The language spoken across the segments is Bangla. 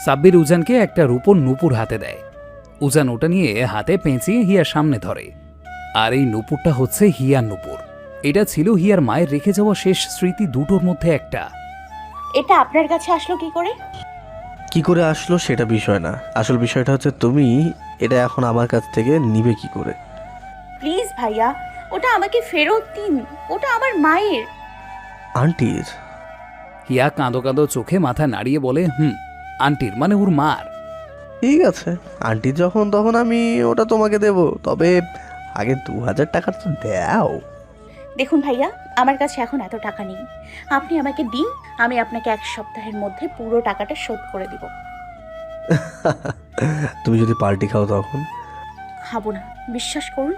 সাব্বির উজানকে একটা রূপোর নূপুর হাতে দেয়। উজান ওটা নিয়ে হাতে পেঁচিয়ে হিয়ার সামনে ধরে। আর এই নূপুরটা হচ্ছে হিয়ার নূপুর। এটা ছিল হিয়ার মায়ের রেখে যাওয়া শেষ স্মৃতি দুটোর মধ্যে একটা। এটা আপনার কাছে আসলো কি করে? কি করে আসলো সেটা বিষয় না, আসল বিষয়টা হচ্ছে তুমি এটা এখন আমার কাছ থেকে নিবে কি করে। প্লিজ ভাইয়া, ওটা আমাকে ফেরত দিন। ওটা আমার মায়ের। আন্টির? হিয়া কাঁদো কাঁদো চোখে মাথা নাড়িয়ে বলে, আন্টির মানে ওর মার। ঠিক আছে, আন্টি যখন তখন আমি ওটা তোমাকে দেব, তবে আগে 2000 টাকা তো দাও। দেখুন ভাইয়া, আমার কাছে এখন এত টাকা নেই। আপনি আমাকে দিন, আমি আপনাকে 1 সপ্তাহের মধ্যে পুরো টাকাটা শোধ করে দিব। তুমি যদি পার্টি খাও তখন? খাবো না, বিশ্বাস করুন।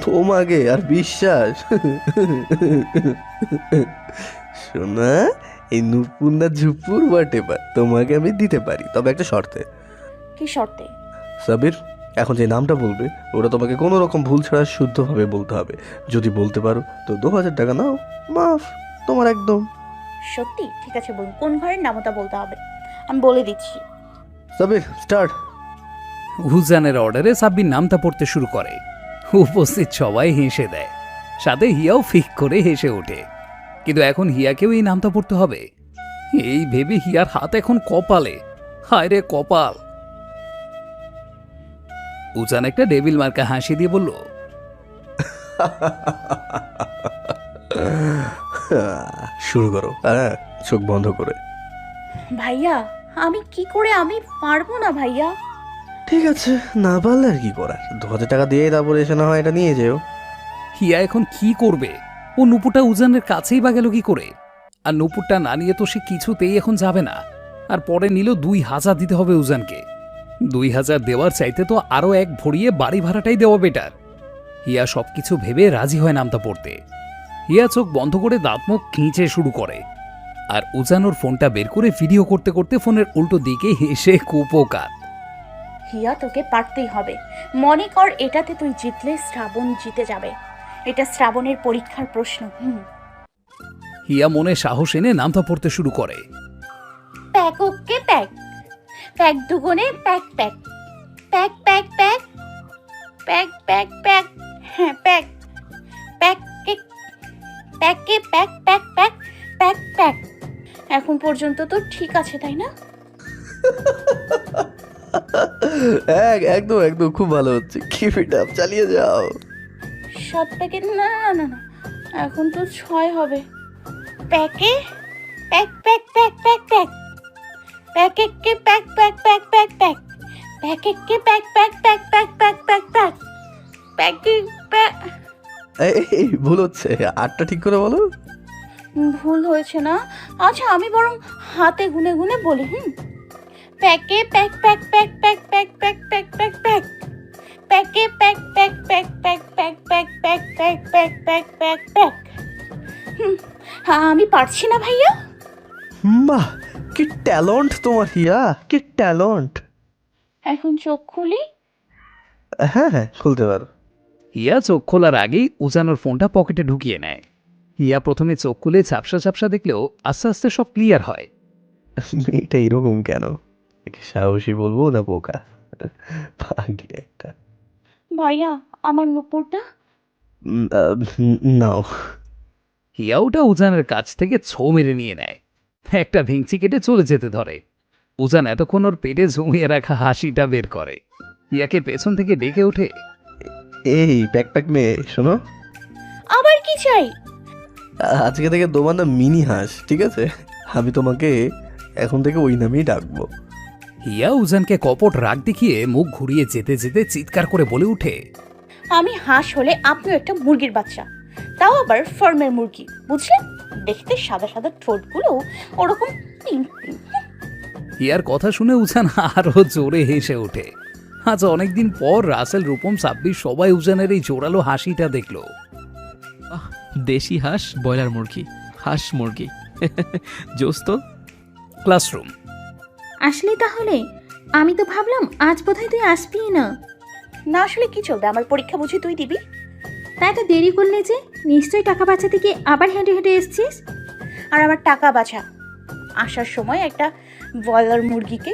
তোমাকে আর বিশ্বাস? শোনা, এই নুপুর না ঝুপুর হোয়াটেভার তোমাকে আমি দিতে পারি, তবে একটা শর্তে। কি শর্তে? সাবির, এখন যে নামটা বলবে ওটা তোমাকে কোনো রকম ভুল ছাড়া শুদ্ধভাবে বলতে হবে। যদি বলতে পারো তো 2000 টাকা নাও, মাফ তোমার একদম। সত্যি? ঠিক আছে, বলুন কোন ঘরের নামতা বলতে হবে, আমি বলে দিচ্ছি। সাবির, স্টার্ট। উজানের অর্ডারে সাব্বির নামটা পড়তে শুরু করে। উপস্থিত সবাই হেসে দেয়, সাথে হিয়াও ফিক করে হেসে ওঠে। কিন্তু এখন হিয়াকেও এই নামটা পড়তে হবে। এই ভেবে হিয়ার হাত এখন কপালে। হায় রে কপাল। উজান একটা ডেভিল মার্কা হাসি দিয়ে বলল, শুরু করো, হ্যাঁ, চোখ বন্ধ করে। ভাইয়া, আমি কি করে? আমি পারবো না ভাইয়া। ঠিক আছে, না পারলে আর কি করার, 2000 টাকা দিয়ে তারপরে এসে না হয় এটা নিয়ে যেও। হিয়া এখন কি করবে? ও নুপুরটা উজানের কাছেই বা গেল কি করে? আর নুপুরটা না নিয়ে তো সে কিছুতেই এখন যাবে না। আর পরে নিল 2000 দিতে হবে উজানকে। 2000 দেওয়ার চাইতে তো আরো 1 ভরিয়ে বাড়ি ভাড়াটাই দেওয়া বেটার। হিয়া সবকিছু ভেবে রাজি হয় নামটা পড়তে। হিয়া চোখ বন্ধ করে দাঁত মুখ খিঁচে শুরু করে। আর উজান ওর ফোনটা বের করে ভিডিও করতে করতে ফোনের উল্টো দিকে হেসে কুপোকাত। হিয়া, তোকে পারতেই হবে। মনে কর এটাতে তুই জিতলে শ্রাবণ জিতে যাবে। এটা শ্রাবণের পরীক্ষার প্রশ্ন। হিয়া মনে সাহস এনে নামটা পড়তে শুরু করে। প্যাক ওকে প্যাক, প্যাক দুগুণে প্যাক প্যাক, প্যাক প্যাক প্যাক, প্যাক প্যাক প্যাক, হ্যাঁ প্যাক, প্যাক প্যাকে প্যাক প্যাক প্যাক, প্যাক প্যাক। এখন পর্যন্ত তো ঠিক আছে, তাই না? একদম একদম খুব ভালো হচ্ছে, কিপ ইট আপ, চালিয়ে যাও। 7 প্যাকেট? না না না না, এখন তো 6 হবে। প্যাকে প্যাক প্যাক প্যাক প্যাক প্যাক, প্যাকেটকে প্যাক প্যাক প্যাক প্যাক প্যাক, প্যাকেটকে প্যাক প্যাক প্যাক প্যাক প্যাক প্যাক প্যাক, প্যাকে প্যাক। এই ভুল হচ্ছে, 8টা ঠিক করে বলো। ভুল হয়েছে না? আচ্ছা, আমি বরং হাতে গুনে গুনে বলি। প্যাকে প্যাক প্যাক প্যাক প্যাক প্যাক প্যাক প্যাক প্যাক প্যাক, প্যাকে প্যাক প্যাক প্যাক প্যাক প্যাক প্যাক প্যাক প্যাক প্যাক প্যাক প্যাক প্যাক। আমি পারছি না ভাইয়া। বাহ, কি ট্যালেন্ট তোমার হিয়া, কি ট্যালেন্ট। এখন চোখ খুলি? হ্যাঁ হ্যাঁ, খুলতে পারো। হিয়া চোখ খোলার আগেই উজানোর ফোনটা পকেটে ঢুকিয়ে নেয়। হিয়া প্রথমে চোখ খুলে ঝাপসা ঝাপসা দেখলেও আস্তে আস্তে সব ক্লিয়ার হয়। এটা এরকম কেন? সাহসী বলবো না বোকা? পাগলি একটা। ভাইয়া, আমার নুপুরটা? নাও। হিয়া ওটা উজানের কাছ থেকে ছো মেরে নিয়ে নেয়। একটা ভেঙচি কেটে চলে যেতে ধরে। উজান এতক্ষণ ওর পেটে জমিয়ে রাখা হাসিটা বের করে। হিয়াকে পেছন থেকে ডেকে ওঠে, এই প্যাক প্যাক মেয়ে, শোনো, আবার কি চাই? আজকে থেকে তোমার নাম মিনি হাঁস, ঠিক আছে? আমি তোমাকে এখন থেকে ওই নামেই ডাকবো। হিয়া উজানকে কপট রাগ দেখিয়ে মুখ ঘুরিয়ে যেতে যেতে চিৎকার করে বলে উঠে, আমি হাঁস হলে আপনিও একটা মুরগির বাচ্চা, তাও আবার ফার্মের মুরগি, বুঝলেন? দেখতে সাদা সাদা ঠোঁটগুলো ওরকম পিঙ্ক পিঙ্ক। হিয়ার কথা শুনে উজান আরো জোরে হেসে ওঠে। আজ অনেকদিন পর রাসেল, রূপম, সাব্বির সবাই উজানের এই জোরালো হাসিটা দেখল। দেশি হাঁস, ব্রয়লার মুরগি, হাঁস মুরগি, জোস তো। ক্লাসরুম। আসলি তাহলে? আমি তো ভাবলাম আজ বোধহয় তুই আসবি না। না, আসলে কি চলবে, আমার পরীক্ষা বুঝি তুই দিবি? তাই তো দেরি করলে যে? নিশ্চয়ই টাকা বাঁচাতে গিয়ে আবার হেঁটে হেঁটে এসছিস। আর আমার টাকা বাঁচা, আসার সময় একটা ব্রয়লার মুরগিকে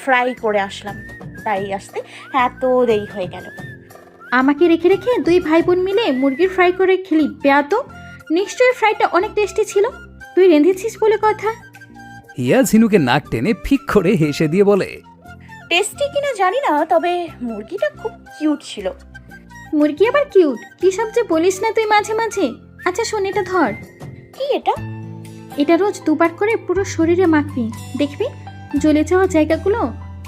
ফ্রাই করে আসলাম, তাই আসতে এত দেরি হয়ে গেল। আমাকে রেখে রেখে দুই ভাই বোন মিলে মুরগির ফ্রাই করে খেলি বেয়াতো। নিশ্চয়ই ফ্রাইটা অনেক টেস্টি ছিল, তুই রেঁধেছিস বলে কথা। হিয়া ঝিনুকে নাক টেনে ফিক করে হেসে দিয়ে বলে, টেস্টি কিনা জানি না, তবে মুরগিটা খুব কিউট ছিল। মুরগি আবার কিউট, কি সব যে বলিস না তুই মাঝে মাঝে। আচ্ছা শোন, এটা ধর। কি এটা? এটা রোজ দুবার করে পুরো শরীরে মাখবি, দেখবি জ্বলে যাওয়া জায়গাগুলো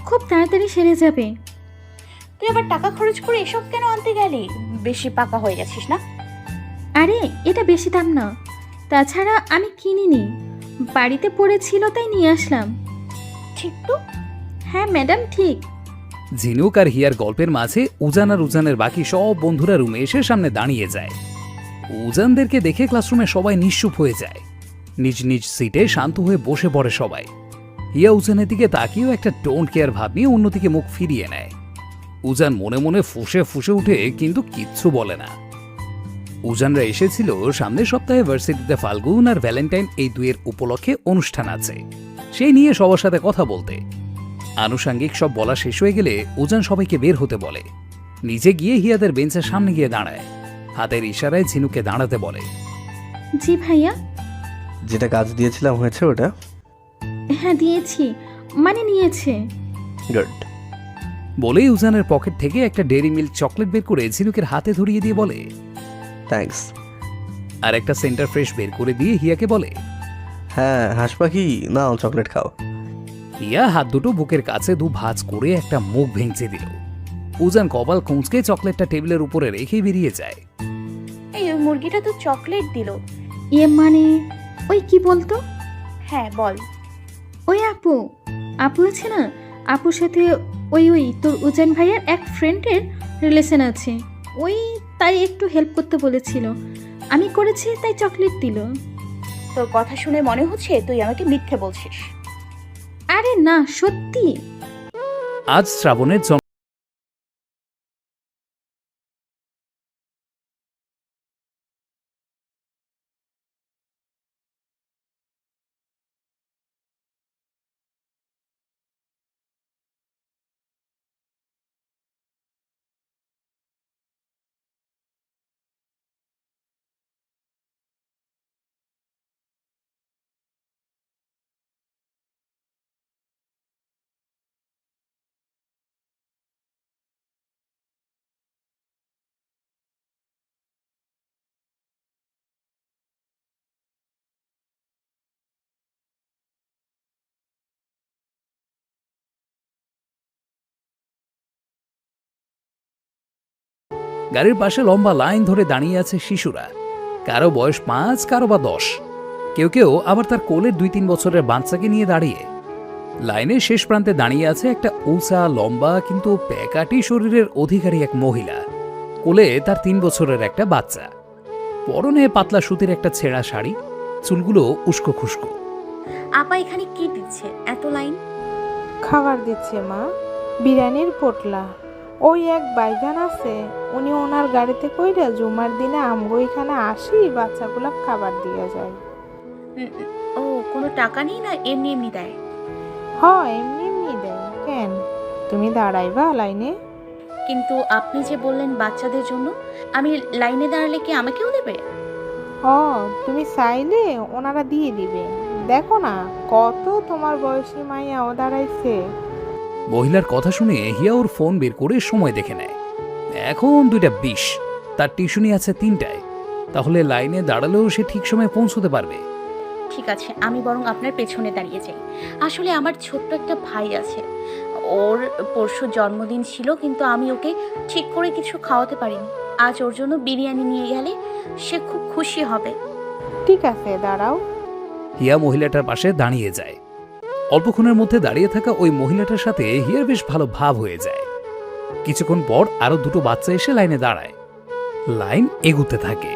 খুব তাড়াতাড়ি সেরে যাবে। তুই আবার টাকা খরচ করে এসব কেন আনতে গেলি? বেশি পাকা হয়ে গেছিস না? আরে এটা বেশি দাম না, তাছাড়া আমি কিনিনি, বাড়িতে পড়েছিল তাই নিয়ে আসলাম। ঠিক তো। হ্যাঁ ম্যাডাম ঠিক। ঝিনুক আর হিয়ার গল্পের মাঝে উজান আর উজানের বাকি সব বন্ধুরা রুমে এসে সামনে দাঁড়িয়ে যায়। উজানদেরকে দেখে ক্লাসরুমে সবাই নিশ্চুপ হয়ে যায়, নিজ নিজ সিটে শান্ত হয়ে বসে পড়ে সবাই। হিয়া উজানের দিকে তাকিয়েও একটা ডোন্ট কেয়ার ভাব নিয়ে অন্যদিকে মুখ ফিরিয়ে নেয়। উজান মনে মনে ফুঁসে ফুঁসে উঠে কিন্তু কিচ্ছু বলে না। উজানরা এসেছিল সামনের সপ্তাহে ভার্সিটিতে ফাল্গুন আর ভ্যালেন্টাইন এই দুয়ের উপলক্ষে অনুষ্ঠান আছে, সেই নিয়ে সবার সাথে কথা বলতে। আনুষাঙ্গিক সব বলা শেষ হয়ে গেলে উজান সবাইকে বের হতে বলে, নিজে গিয়ে হিয়াদের বেঞ্চের সামনে গিয়ে দাঁড়ায়, হাতের ইশারায় ঝিনুকে দাঁড়াতে বলে। জি ভাইয়া। যেটা কাজ দিয়েছিলাম হয়েছে ওটা? হ্যাঁ দিয়েছি, মানে নিয়েছে। গুড। বলেই উজানের পকেট থেকে একটা ডেরি মিল্ক চকলেট বের করে ঝিনুকের হাতে ধরিয়ে দিয়ে বলে, থ্যাঙ্কস। আর একটা সেন্টার ফ্রেশ বের করে দিয়ে হিয়াকে বলে, হ্যাঁ হাঁস পাখি, নাও চকলেট খাও। হিয়া হাত দুটো বুকের কাছে দু ভাঁজ করে একটা মুখ ভেঙচে দিল। উজান কপাল কুঁচকে চকলেটটা টেবিলের উপরে রেখে বেরিয়ে যায়। এই ওই মুরগিটা তো চকলেট দিল। ইয়ে মানে ওই কি বলতো? হ্যাঁ বল। ওই আপু, আপু আছে না, আপুর সাথে ওই ওই তোর উজান ভাইয়ার এক ফ্রেন্ডের রিলেশন আছে, ওই তাই একটু হেল্প করতে বলেছিল, আমি করেছি তাই চকলেট দিল। তোর কথা শুনে মনে হচ্ছে তুই আমাকে মিথ্যে বলছিস। আরে না সত্যি। আজ শ্রাবণের জন্ম। গাড়ির পাশে লম্বা লাইন ধরে দাঁড়িয়ে আছে শিশুরা, কারো বয়স 5, কারো বা 10, কেউ কেউ আবার তার কোলের 2-3 বছরের বাচ্চাকে নিয়ে দাঁড়িয়ে। লাইনের শেষ প্রান্তে দাঁড়িয়ে আছে একটা উঁচা লম্বা কিন্তু প্যাকাটি শরীরের অধিকারী এক মহিলা, কোলে তার 3 বছরের একটা বাচ্চা, পরনে পাতলা সুতির একটা ছেঁড়া শাড়ি, চুলগুলো উস্কো খুস্কো। আপা এখানে কি দিচ্ছে এত লাইন? খাবার দিচ্ছে মা, বিরিয়ানির পোটলা। ওই এক বাইগান আছে, উনি ওনার গাড়িতে কইরা জুমার দিনে আমগো এখানে আসি বাচ্চাগুলা খাবার দিয়ে যায়। ও কোনো টাকা নেই না এমনি এমনি দেয়? হ এমনি এমনি দেয়। কেন তুমি দাঁড়াইবা লাইনে? কিন্তু আপনি যে বললেন বাচ্চাদের জন্য, আমি লাইনে দাঁড়ালে কি আমাকেও দেবে? ও তুমি চাইলে ওনারা দিয়ে দিবে। দেখো না কত তোমার বয়সী মাইয়াও দাঁড়াইছে। মহিলার কথা শুনে হিয়া ওর ফোন বের করে সময় দেখে নেয়। এখন 2:20, তার টিউশনি আছে 3টায়, তাহলে লাইনে দাঁড়ালেও সে ঠিক সময় পৌঁছতে পারবে। ঠিক আছে, আমি বরং আপনার পেছনে দাঁড়িয়ে যাই। আসলে আমার ছোট্ট একটা ভাই আছে, ওর পরশু জন্মদিন ছিল, কিন্তু আমি ওকে ঠিক করে কিছু খাওয়াতে পারিনি। আজ ওর জন্য বিরিয়ানি নিয়ে গেলে সে খুব খুশি হবে। ঠিক আছে দাঁড়াও। হিয়া মহিলাটার পাশে দাঁড়িয়ে যায়। অল্পক্ষণের মধ্যে দাঁড়িয়ে থাকা ওই মহিলাটার সাথে হিয়ার বেশ ভালো ভাব হয়ে যায়। কিছুক্ষণ পর আরো 2টো বাচ্চা এসে লাইনে দাঁড়ায়। লাইন এগুতে থাকে।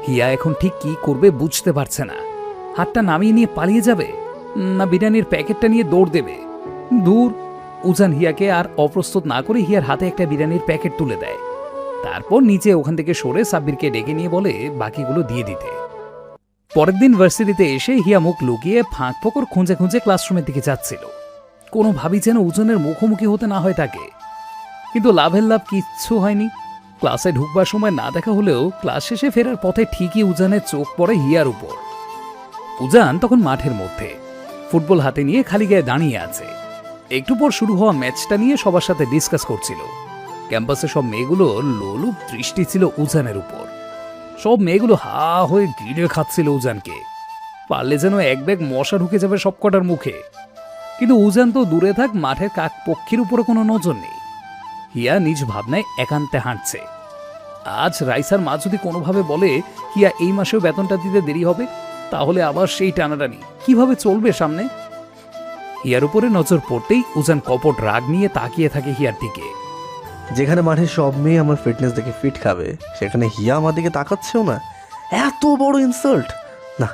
হিয়া এখন ঠিক কি করবে বুঝতে পারছে না। হাতটা নামিয়ে নিয়ে পালিয়ে যাবে, না বিরিয়ানির প্যাকেটটা নিয়ে দৌড় দেবে। দূর, উজান হিয়াকে আর অপ্রস্তুত না করে হিয়ার হাতে একটা বিরিয়ানির প্যাকেট তুলে দেয়। তারপর নিচে ওখান থেকে সরে সাব্বিরকে ডেকে নিয়ে বলে বাকিগুলো দিয়ে দিতে। পরের দিন ভার্সিটিতে এসে হিয়া মুখ লুকিয়ে ফাঁক ফোকর খুঁজে খুঁজে ক্লাসরুমের দিকে যাচ্ছিল, কোনোভাবেই যেন উজানের মুখোমুখি হতে না হয় তাকে। কিন্তু লাভের লাভ কিচ্ছু হয়নি। ক্লাসে ঢুকবার সময় না দেখা হলেও ক্লাস শেষে ফেরার পথে ঠিকই উজানের চোখ পড়ে হিয়ার উপর। উজান তখন মাঠের মধ্যে ফুটবল হাতে নিয়ে খালি গায়ে দাঁড়িয়ে আছে। একটু পর শুরু হওয়া ম্যাচটা নিয়ে সবার সাথে ডিসকাস করছিল। ক্যাম্পাসে সব মেয়েগুলো লোলুপ দৃষ্টি ছিল উজানের উপর। সব মেয়েগুলো হা হয়ে গিলে খাচ্ছিল উজানকে, পারলে যেন এক ব্যাগ মশা ঢুকে যাবে সবকটার মুখে। কিন্তু উজান তো দূরে থাক, মাঠের কাক পক্ষীর উপরে কোনো নজর নেই। হিয়া নিজ ভাবনায় একান্তে হাঁটছে। আজ রাইসার মা যদি কোনোভাবে বলে হিয়া এই মাসেও বেতনটা দিতে দেরি হবে, তাহলে আবার সেই টানাটানি কিভাবে চলবে সামনে। হিয়ার উপরে নজর পড়তেই উজান কপট রাগ নিয়ে তাকিয়ে থাকে হিয়ার দিকে। যেখানে মাঠে সব মেয়ে আমার ফিটনেস দেখে ফিট খাবে, সেখানে হিয়া আমার দিকে তাকাচ্ছেও না। এত বড় ইনসাল্ট! না,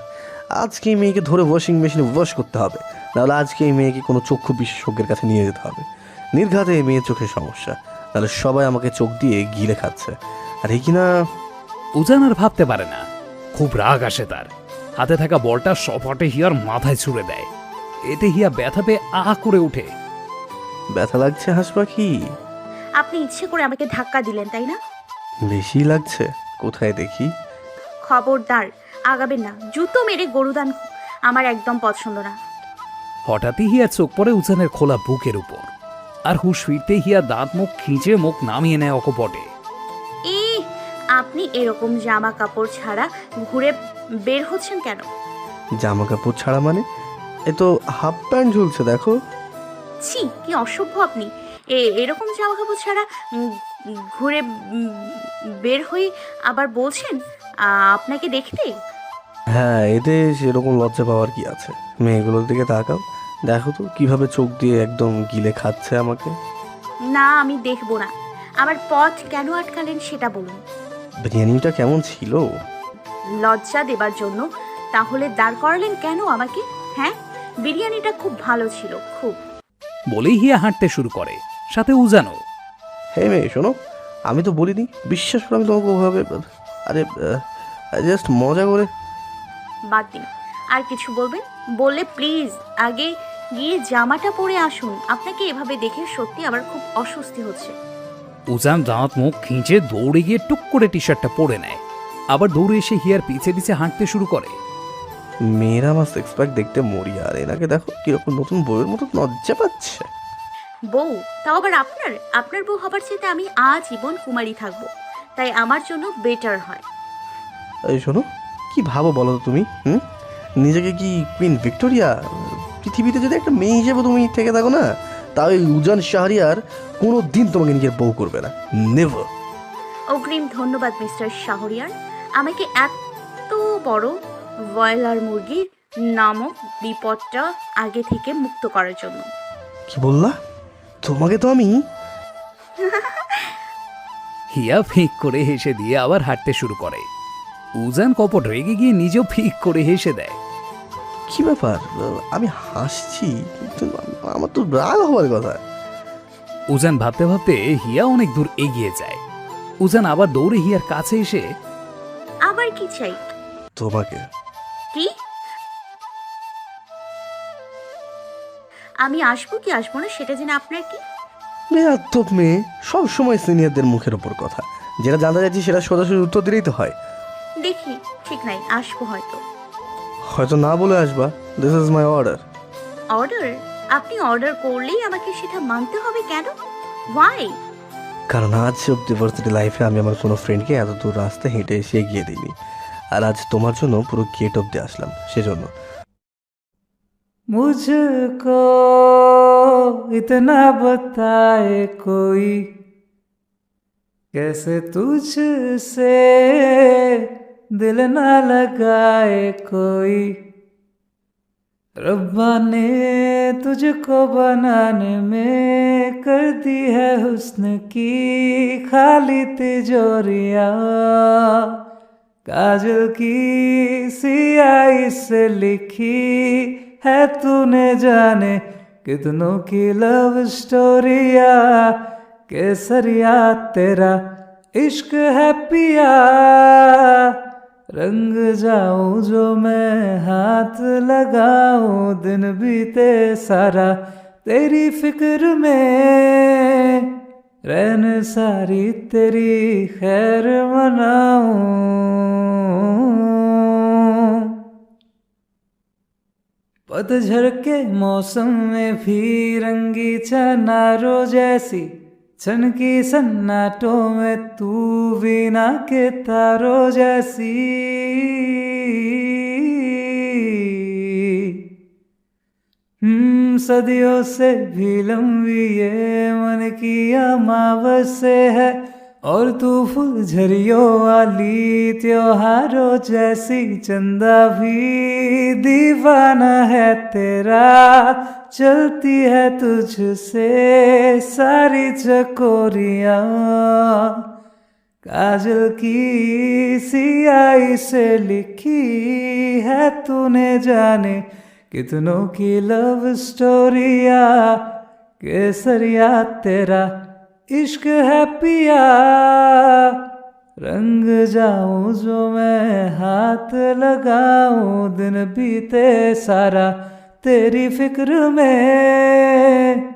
আজকে এই মেয়েকে ধরে ওয়াশিং মেশিনে ওয়াশ করতে হবে, নাহলে আজকে এই মেয়েকে কোনো চক্ষু বিশেষজ্ঞের কাছে নিয়ে যেতে হবে। নির্ঘাতে এই মেয়ের চোখের সমস্যা, নাহলে সবাই আমাকে চোখ দিয়ে গিলে খাচ্ছে। আর এই কিনা উজান আর ভাবতে পারে না, খুব রাগ আসে তার। হাতে থাকা বলটা সপাটে হিয়ার মাথায় ছুঁড়ে দেয়। এতে হিয়া ব্যথা পেয়ে আহা করে ওঠে। ব্যথা লাগছে হাঁস পাখি? আপনি ইচ্ছে করে আমাকে ধাক্কা দিলেন, তাই না? বেশি লাগছে? কোথায় দেখি। খবরদার, আগাবেন না, জুতো মেরে গরুদান আমার একদম পছন্দ না। হঠাৎই হিয়ার চোখ পড়ে উজানের খোলা বুকের উপর, আর হুঁশ ফিরতে হিয়া দাঁত মুখ খিঁচে মুখ নামিয়ে নেয় অকপটে। আপনি এরকম জামা কাপড় ছাড়া ঘুরে বের হচ্ছেন কেন? জামা কাপড় ছাড়া মানে? এ তো হাফ প্যান্ট ঝুলছে, দেখো। ছি, কি অসভ্য আপনি! এরকম জামা কাপড় ছাড়া ঘুরে বের হয়ে আবার বলছেন আপনাকে দেখতে। হ্যাঁ, এতে সেরকম লজ্জা পাওয়ার কি আছে? মেয়েগুলোর দিকে তাকাও, দেখো তো কিভাবে চোখ দিয়ে একদম গিলে খাচ্ছে আমাকে। না, আমি দেখবো না। আমার পথ কেন আটকালেন সেটা বলুন। বিরিয়ানিটা কেমন ছিল? লজ্জা দেবার জন্য। তাহলে দাঁড় করালেন কেন আমাকে? হ্যাঁ, বিরিয়ানিটা খুব ভালো ছিল, খুব। বলেই হিয়া হাঁটতে শুরু করে, সাথে উজানও। হে মেয়ে শোনো, আমি তো বলিনি, বিশ্বাস করে আমি তোমাকে ওভাবে, আরে জাস্ট মজা করে। বাদ দিন, আর কিছু বলবেন? বললে প্লিজ আগে গিয়ে জামাটা পরে আসুন। আপনাকে এভাবে দেখে সত্যি আমার খুব অস্বস্তি হচ্ছে। উজান দাঁত মুখ খিঁচে দৌড়ে গিয়ে টুক করে টি শার্টটা পরে নেয়, আবার দৌড়ে এসে হিয়ার পিছে পিছে হাঁটতে শুরু করে। মেয়েরা আমার সিক্স প্যাক দেখতে মরি, আর এনাকে দেখো কিরকম নতুন বউয়ের মতো লজ্জা পাচ্ছে। বউ? তাও আবার আপনার বউ হবার চাইতে আমি আজীবন কুমারী থাকবো, তাই আমার জন্য বেটার হয়। এই শোনো, কি ভাবো বলো তো তুমি? নিজেকে কি কুইন ভিক্টোরিয়া? পৃথিবীতে যদি একটা মেয়ে হিসেবে তুমি থেকে থাকো না, তাও এই উজান শাহরিয়ার কোনো দিন তোমাকে নিজের বউ করবে না, নেভার। অগ্রিম ধন্যবাদ মিস্টার শাহরিয়ার, আমাকে এত বড় ব্রয়লার মুরগির নামক বিপদটা আগে থেকে মুক্ত করার জন্য। কি বললা? তোমাকে তো আমি। হিয়া ফিক করে হেসে দিয়ে আবার হাঁটতে শুরু করে। উজান কপট রেগে গিয়ে নিজেও ফিক করে হেসে দেয়। কি ব্যাপার? আমি হাসছি, কিন্তু আমার তো রাগ হওয়ার কথা। উজান ভাবতে ভাবতে হিয়া অনেক দূর এগিয়ে যায়। উজান আবার দৌড়ে হিয়ার কাছে এসে, আবার কি চাই? তোমাকে। কি? আমি আসবো কি আসবো না সেটা জেনে আপনার কি? বেয়াদব মেয়ে, সব সময় সিনিয়রদের মুখের ওপর কথা, যেটা জানতে চাইছি সেটা সোজাসুজি উত্তর দিলেই তো হয়। দেখি, ঠিক নাই, আসবো হয়তো। হয়তো না বলে আসবা। This is my order. Order? আপনি অর্ডার করলেই আমাকে সেটা মানতে হবে কেন? ওয়াই? কারণ আজ অব্দি ভার্সিটি লাইফে আমি আমার কোনো ফ্রেন্ডকে এত দূর রাস্তা হেঁটে এসে এগিয়ে দিইনি, আর আজ তোমার জন্য পুরো গেট অব্দি আসলাম সেজন্য। मुझको इतना बताए कोई, कैसे तुझसे दिल ना लगाए कोई, रब्बा ने तुझको बनाने में कर दी है हुस्न की खाली तिजोरियां, काजल की सियाही से लिखी है तूने जाने कितनों की लव स्टोरिया, केसरिया तेरा इश्क है पिया, रंग जाऊं जो मैं हाथ लगाऊं, दिन बीते सारा तेरी फिक्र में, रैन सारी तेरी खैर मनाऊं। पतझड़ के मौसम में भी रंगी चनारों जैसी, छनकी सन्नाटों में तू वीणा के तारों जैसी, सदियों से भी लंबी ये मन की अमावस है, और तू फुलझरियों वाली त्योहारों जैसी, चंदा भी दीवाना है तेरा, चलती है तुझसे सारी चकोरियां, काजल की सियाही से लिखी है तूने जाने कितनों की लव स्टोरिया, केसरिया तेरा इश्क है पिया, रंग जाऊं जो मैं हाथ लगाऊं, दिन बीते सारा तेरी फिक्र में,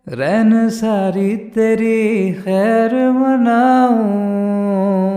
रैन सारी तेरी खैर मनाऊं।